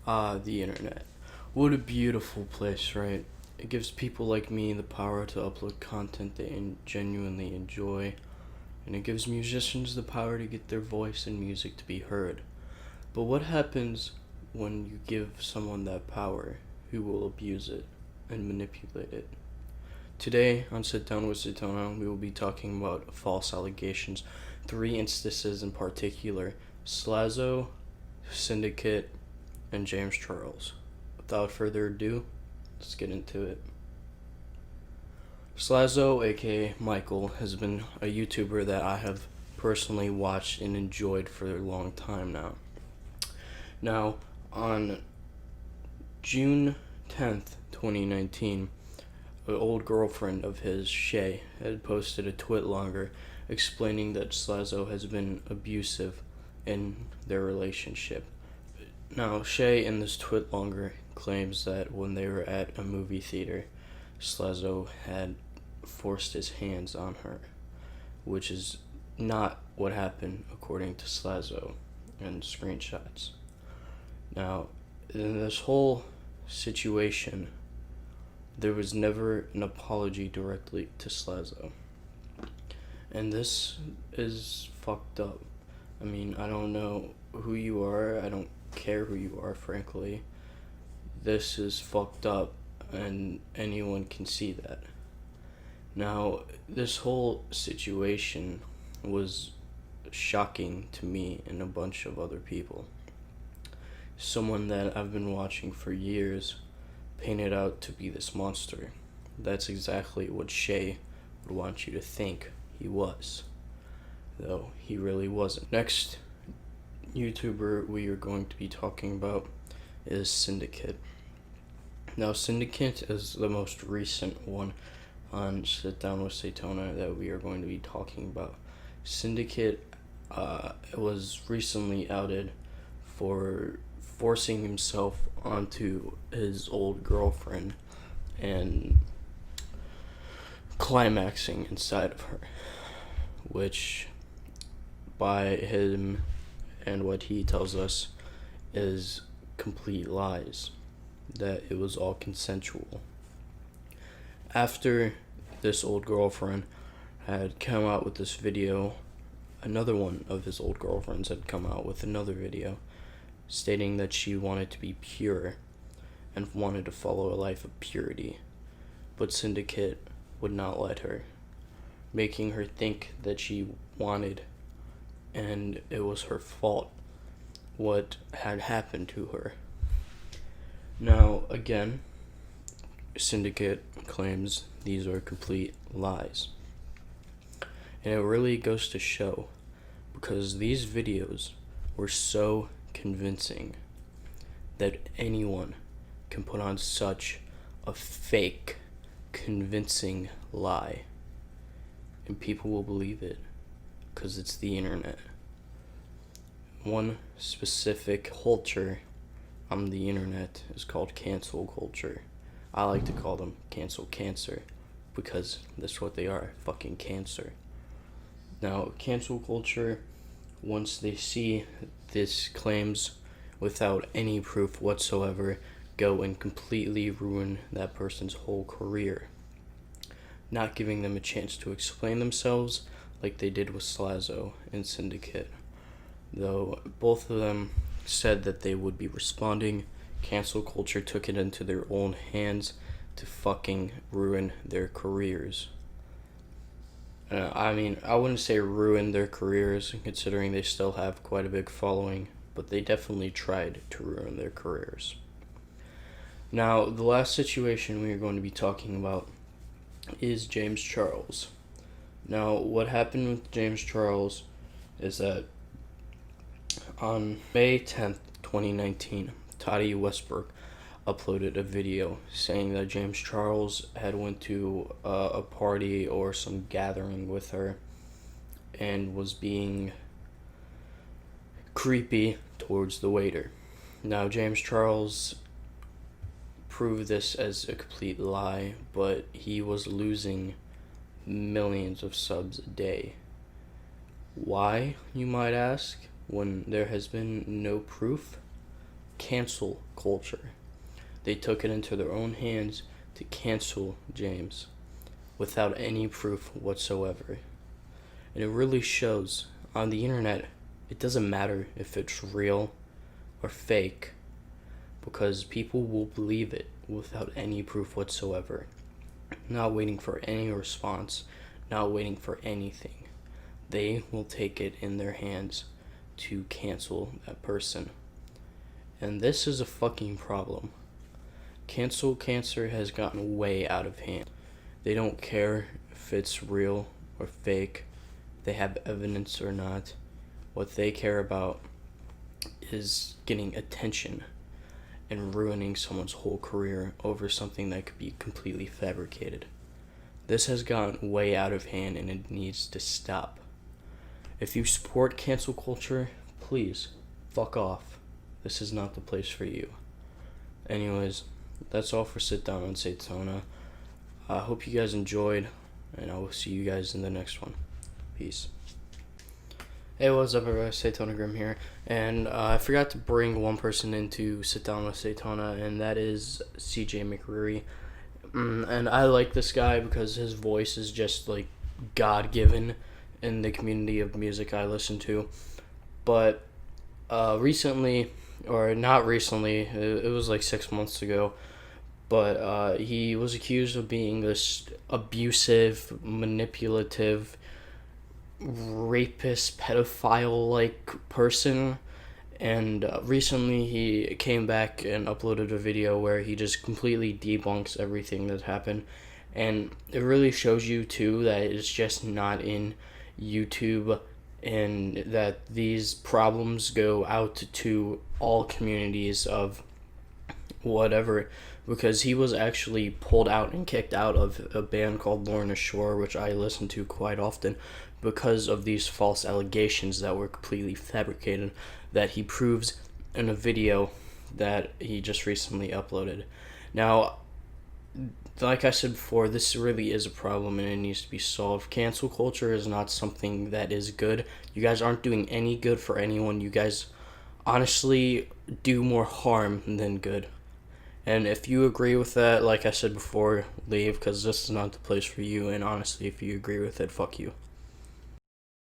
The internet. What a beautiful place, right? It gives people like me the power to upload content they genuinely enjoy, and it gives musicians the power to get their voice and music to be heard. But what happens when you give someone that power who will abuse it and manipulate it? Today on Sit Down with Satona, we will be talking about false allegations, three instances in particular: Slazo, Syndicate, and James Charles. Without further ado, let's get into it. Slazo, aka Michael, has been a YouTuber that I have personally watched and enjoyed for a long time now. Now, on June 10th, 2019, an old girlfriend of his, Shay, had posted a tweet longer explaining that Slazo has been abusive in their relationship. Now, Shay in this tweet longer claims that when they were at a movie theater, Slazo had forced his hands on her, which is not what happened according to Slazo and screenshots. Now, in this whole situation, there was never an apology directly to Slazo. And this is fucked up. I mean, I don't know who you are. I don't care who you are, frankly. This is fucked up, and anyone can see that. Now, this whole situation was shocking to me and a bunch of other people. Someone that I've been watching for years painted out to be this monster. That's exactly what Shay would want you to think he was, though he really wasn't. Next YouTuber we are going to be talking about is Syndicate. Now, Syndicate is the most recent one on Sit Down with Satona that we are going to be talking about. Syndicate was recently outed for forcing himself onto his old girlfriend and climaxing inside of her, which by him and what he tells us is complete lies, that it was all consensual. After this old girlfriend had come out with this video, another one of his old girlfriends had come out with another video stating that she wanted to be pure and wanted to follow a life of purity, but Syndicate would not let her, making her think that she wanted and it was her fault what had happened to her. Now, again, Syndicate claims these are complete lies. And it really goes to show, because these videos were so convincing that anyone can put on such a fake, convincing lie, and people will believe it because it's the internet. One specific culture on the internet is called cancel culture. I like to call them cancel cancer because that's what they are, fucking cancer. Now, cancel culture, once they see this claims without any proof whatsoever, go and completely ruin that person's whole career, not giving them a chance to explain themselves like they did with Slazo and Syndicate. Though both of them said that they would be responding, cancel culture took it into their own hands to fucking ruin their careers. I mean, I wouldn't say ruin their careers, considering they still have quite a big following, but they definitely tried to ruin their careers. Now, the last situation we are going to be talking about is James Charles. Now, what happened with James Charles is that on May 10th, 2019, Toddy Westbrook uploaded a video saying that James Charles had went to a party or some gathering with her and was being creepy towards the waiter. Now, James Charles proved this as a complete lie, but he was losing millions of subs a day. Why, you might ask, when there has been no proof? cancel culture. They took it into their own hands to cancel James without any proof whatsoever. And it really shows on the internet, it doesn't matter if it's real or fake, because people will believe it without any proof whatsoever. Not waiting for any response, not waiting for anything. They will take it in their hands to cancel that person. And this is a fucking problem. Cancel culture has gotten way out of hand. They don't care if it's real or fake, they have evidence or not. What they care about is getting attention and ruining someone's whole career over something that could be completely fabricated. This has gotten way out of hand and it needs to stop. If you support cancel culture, please, fuck off. This is not the place for you. Anyways, that's all for Sit Down on Satona. I hope you guys enjoyed, and I will see you guys in the next one. Peace. Hey, what's up, everybody? Satona Grim here, and I forgot to bring one person into Sit Down with Satona, and that is CJ McCreary. And I like this guy because his voice is just like God-given in the community of music I listen to. But recently, or not recently, it was like 6 months ago, but he was accused of being this abusive, manipulative, rapist, pedophile-like person. And recently he came back and uploaded a video where he just completely debunks everything that happened. And it really shows you, too, that it's just not in YouTube, and that these problems go out to all communities of whatever, because he was actually pulled out and kicked out of a band called Lorna Shore, which I listen to quite often, because of these false allegations that were completely fabricated, that he proves in a video that he just recently uploaded. Now, like I said before, this really is a problem and it needs to be solved. Cancel culture is not something that is good. You guys aren't doing any good for anyone. You guys honestly do more harm than good. And if you agree with that, like I said before, leave, because this is not the place for you. And honestly, if you agree with it, fuck you.